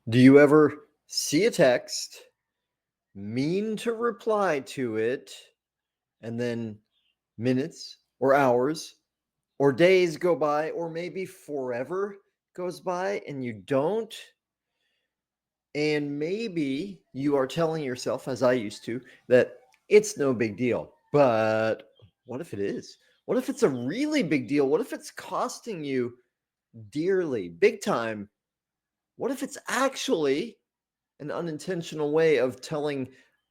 Do you ever see a text, mean to reply to it, and then minutes or hours or days go by, or maybe forever goes by and you don't? And maybe you are telling yourself, as I used to, that it's no big deal. But what if it is? What if it's a really big deal? What if it's costing you dearly, big time? What if it's actually an unintentional way of telling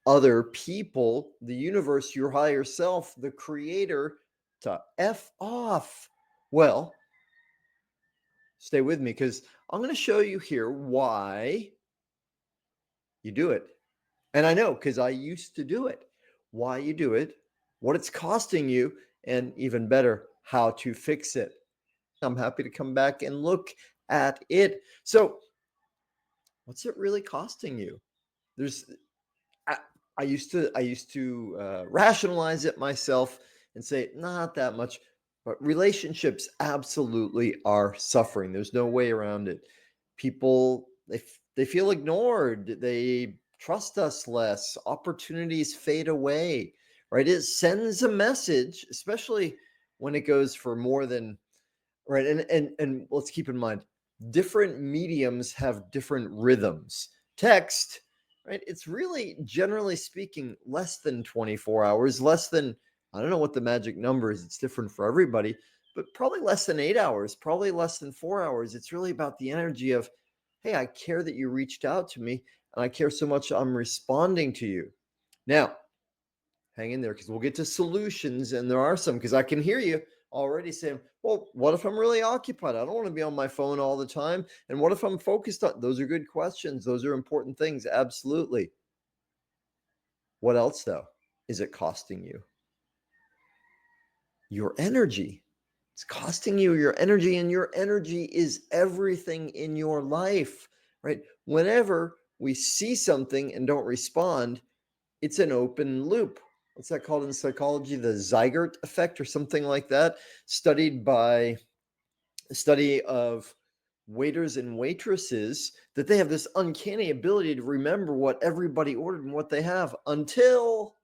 other people, the universe, your higher self, the creator, to F off? Well, stay with me because I'm going to show you here why you do it. And I know because I used to do it, why you do it, what it's costing you, and even better, how to fix it. I'm happy to come back and look at it. So, what's it really costing you? There's I, I used to rationalize it myself and say not that much, but relationships absolutely are suffering. There's no way around it. People they feel ignored. They trust us less. Opportunities fade away. Right? It sends a message, especially when it goes for more than right. And let's keep in mind, different mediums have different rhythms. Text, right? It's really, generally speaking, less than 24 hours, less than, I don't know what the magic number is. It's different for everybody, but probably less than 8 hours, probably less than 4 hours. It's really about the energy of, hey, I care that you reached out to me and I care so much I'm responding to you. Now, hang in there because we'll get to solutions, and there are some, because I can hear you already saying, well, what if I'm really occupied? I don't want to be on my phone all the time. And what if I'm focused on? Those are good questions. Those are important things. Absolutely. What else, though, is it costing you? Your energy. It's costing you your energy, and your energy is everything in your life, right? Whenever we see something and don't respond, it's an open loop. What's that called in psychology? The Zygote effect or something like that, studied by a study of waiters and waitresses, that they have this uncanny ability to remember what everybody ordered and what they have until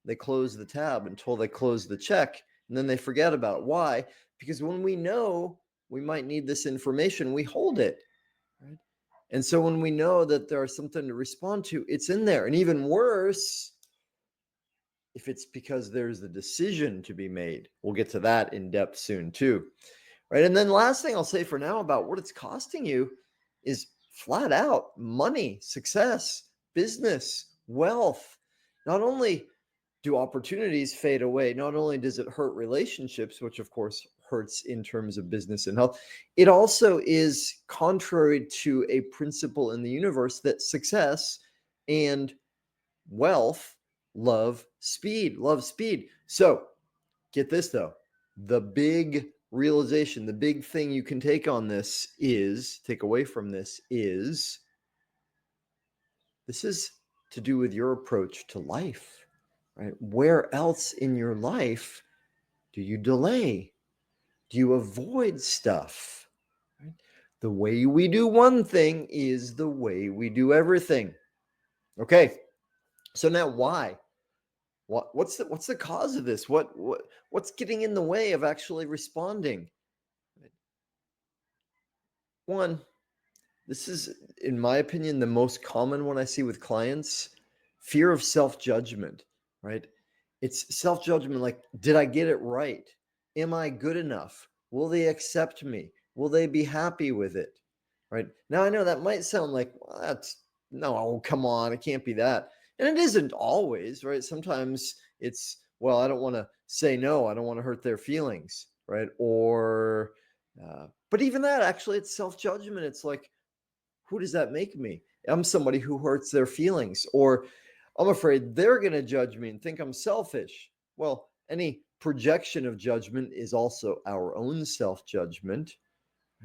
they close the tab, until they close the check, and then they forget about it. Why? Because when we know we might need this information, we hold it, right? And so when we know that there's something to respond to, it's in there. And even worse, if it's because there's a decision to be made. We'll get to that in depth soon too. Right. And then last thing I'll say for now about what it's costing you is flat out money, success, business, wealth. Not only do opportunities fade away, not only does it hurt relationships, which of course hurts in terms of business and health, it also is contrary to a principle in the universe that success and wealth love speed. So get this though, the big realization, the big thing you can take away from this is to do with your approach to life, right? Where else in your life do you delay? Do you avoid stuff? Right? The way we do one thing is the way we do everything. Okay. So now why? What's the cause of this? What's getting in the way of actually responding? One, this is, in my opinion, the most common one I see with clients: fear of self-judgment, right? It's self-judgment like, did I get it right? Am I good enough? Will they accept me? Will they be happy with it? Right? Now, I know that might sound like, well, that's no, oh, come on, it can't be that. And it isn't always, right? Sometimes it's, well, I don't want to say no, I don't want to hurt their feelings, right? Or, but even that, actually, it's self-judgment. It's like, who does that make me? I'm somebody who hurts their feelings, or I'm afraid they're going to judge me and think I'm selfish. Well, any projection of judgment is also our own self-judgment,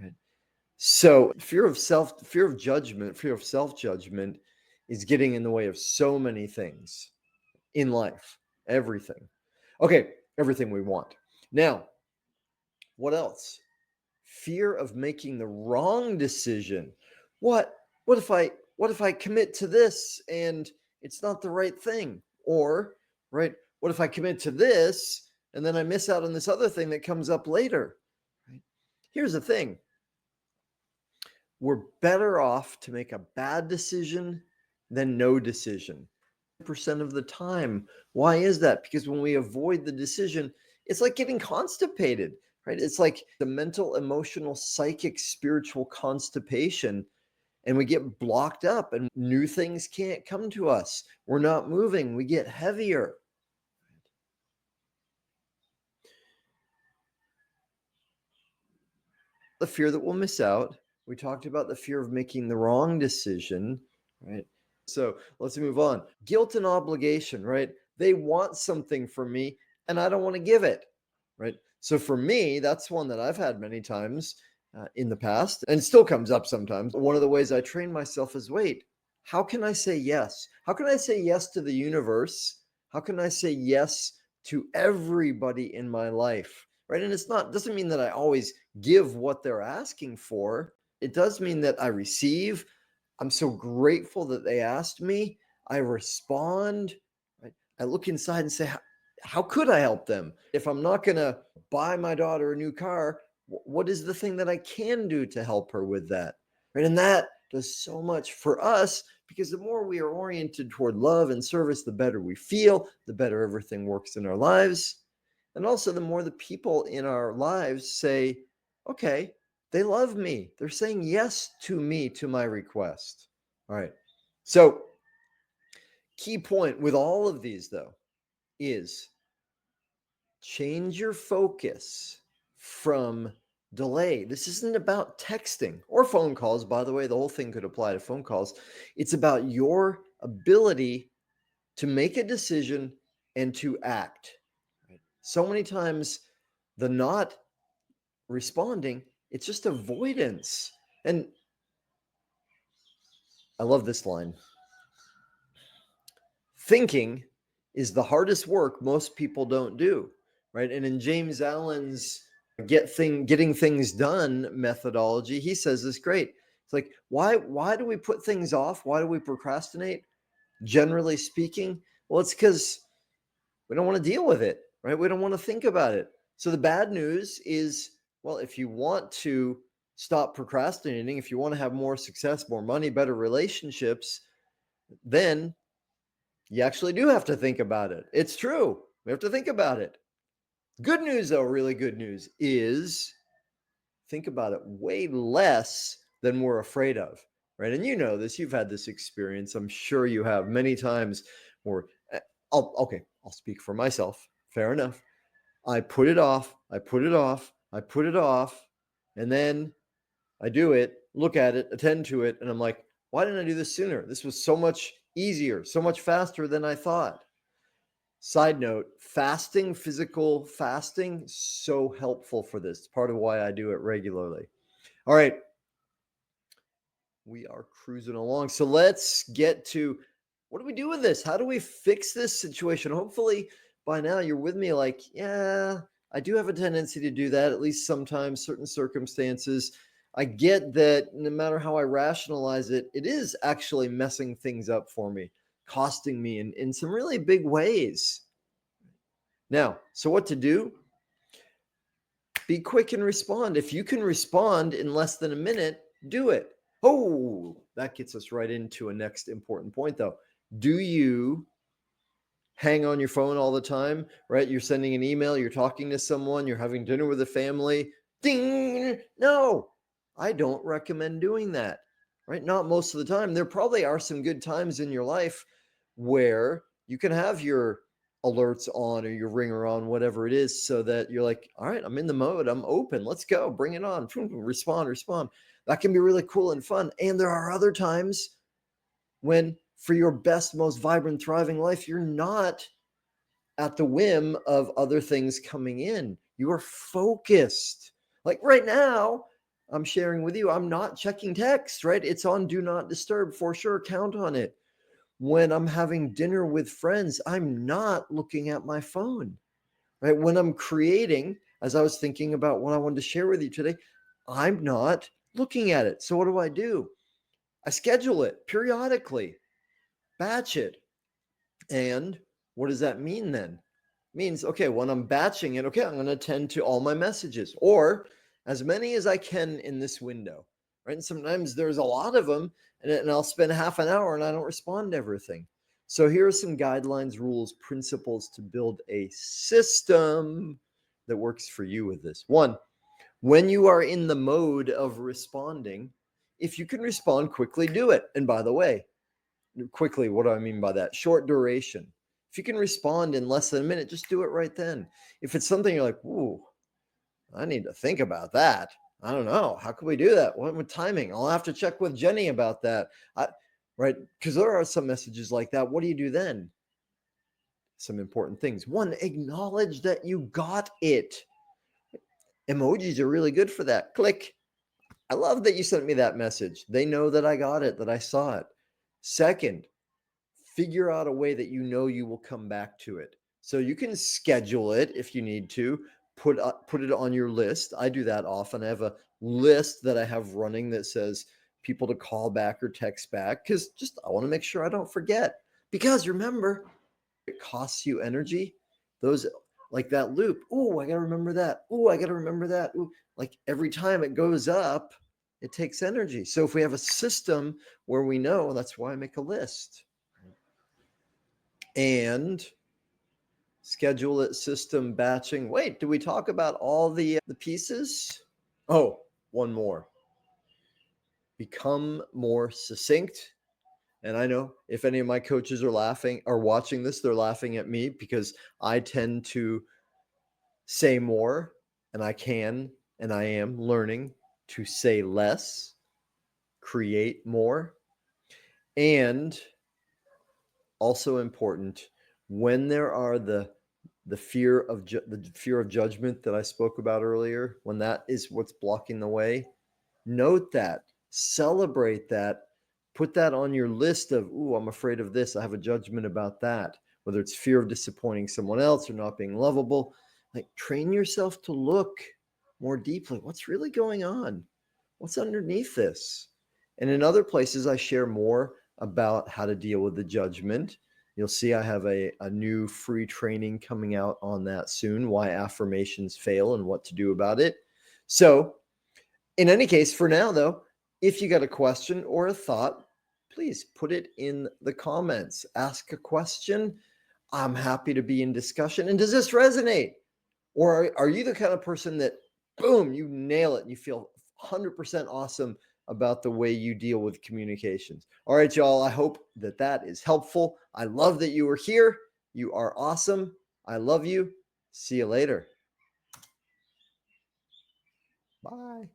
right? So fear of judgment, fear of self-judgment is getting in the way of so many things in life. Everything. Okay, everything we want. Now, what else? Fear of making the wrong decision. What what if I commit to this and it's not the right thing? Or, right, what if I commit to this and then I miss out on this other thing that comes up later? Right? Here's the thing. We're better off to make a bad decision than no decision percent of the time. Why is that? Because when we avoid the decision, it's like getting constipated, right? It's like the mental, emotional, psychic, spiritual constipation, and we get blocked up and new things can't come to us. We're not moving, we get heavier. The fear that we'll miss out. We talked about the fear of making the wrong decision, right? So let's move on. Guilt and obligation, right? They want something from me and I don't want to give it, right? So for me, that's one that I've had many times in the past and it still comes up sometimes. One of the ways I train myself is wait, how can I say yes? How can I say yes to the universe? How can I say yes to everybody in my life? Right. And it's not, doesn't mean that I always give what they're asking for. It does mean that I receive. I'm so grateful that they asked me. I respond. Right? I look inside and say, how could I help them? If I'm not going to buy my daughter a new car, what is the thing that I can do to help her with that? Right. And that does so much for us because the more we are oriented toward love and service, the better we feel, the better everything works in our lives. And also, the more the people in our lives say, okay, they love me. They're saying yes to me, to my request. All right. So, key point with all of these, though, is change your focus from delay. This isn't about texting or phone calls. By the way, the whole thing could apply to phone calls. It's about your ability to make a decision and to act. So many times, the not responding, it's just avoidance. And I love this line. Thinking is the hardest work most people don't do, right? And in James Allen's getting things done methodology, he says this great. It's like, why do we put things off? Why do we procrastinate? Generally speaking, well, it's because we don't want to deal with it, right? We don't want to think about it. So the bad news is, well, if you want to stop procrastinating, if you want to have more success, more money, better relationships, then you actually do have to think about it. It's true. We have to think about it. Good news, though, really good news is think about it way less than we're afraid of, right? And you know this, you've had this experience. I'm sure you have many times where, I'll speak for myself. Fair enough. I put it off, I put it off, I put it off, and then I do it, look at it, attend to it, and I'm like, why didn't I do this sooner? This was so much easier, so much faster than I thought. Side note, fasting, physical fasting, so helpful for this. It's part of why I do it regularly. All right, we are cruising along. So let's get to what do we do with this? How do we fix this situation? Hopefully, by now you're with me like, yeah, I do have a tendency to do that, at least sometimes, certain circumstances. I get that no matter how I rationalize it, it is actually messing things up for me, costing me in some really big ways. Now, so what to do? Be quick and respond. If you can respond in less than a minute, do it. Oh, that gets us right into a next important point, though. Do you hang on your phone all the time, right? You're sending an email, you're talking to someone, you're having dinner with a family. Ding! No, I don't recommend doing that, right? Not most of the time. There probably are some good times in your life where you can have your alerts on or your ringer on, whatever it is, so that you're like, all right, I'm in the mode, I'm open, let's go, bring it on, respond. That can be really cool and fun. And there are other times when for your best, most vibrant, thriving life, you're not at the whim of other things coming in. You are focused. Like right now, I'm sharing with you, I'm not checking text, right? It's on do not disturb for sure. Count on it. When I'm having dinner with friends, I'm not looking at my phone, right? When I'm creating, as I was thinking about what I wanted to share with you today, I'm not looking at it. So what do? I schedule it periodically, batch it. And what does that mean then? It means, okay, when I'm batching it, okay, I'm going to attend to all my messages or as many as I can in this window, right? And sometimes there's a lot of them and I'll spend half an hour and I don't respond to everything. So here are some guidelines, rules, principles to build a system that works for you with this. One, when you are in the mode of responding, if you can respond quickly, do it. And by the way, quickly, what do I mean by that? Short duration. If you can respond in less than a minute, just do it right then. If it's something you're like, ooh, I need to think about that. I don't know. How can we do that? What with timing? I'll have to check with Jenny about that. Right? Because there are some messages like that. What do you do then? Some important things. One, acknowledge that you got it. Emojis are really good for that. Click. I love that you sent me that message. They know that I got it, that I saw it. Second, figure out a way that you know you will come back to it. So you can schedule it if you need to, put it on your list. I do that often. I have a list that I have running that says people to call back or text back because just I want to make sure I don't forget. Because remember, it costs you energy. Those like that loop. Oh, I got to remember that. Oh, I got to remember that. Ooh, like every time it goes up, it takes energy. So if we have a system where we know, that's why I make a list. And schedule it, system batching. Wait, do we talk about all the pieces? Oh, one more. Become more succinct. And I know if any of my coaches are laughing or watching this, they're laughing at me because I tend to say more and I can and I am learning to say less, create more, and also important when there are the fear of the fear of judgment that I spoke about earlier, when that is what's blocking the way, note that, celebrate that, put that on your list of, ooh, I'm afraid of this. I have a judgment about that, whether it's fear of disappointing someone else or not being lovable. Like train yourself to look more deeply. What's really going on? What's underneath this? And in other places, I share more about how to deal with the judgment. You'll see I have a new free training coming out on that soon, why affirmations fail and what to do about it. So in any case, for now, though, if you got a question or a thought, please put it in the comments. Ask a question. I'm happy to be in discussion. And does this resonate? Or are you the kind of person that, boom, you nail it and you feel 100% awesome about the way you deal with communications? All right, y'all, I hope that that is helpful. I love that you were here. You are awesome. I love you. See you later. Bye.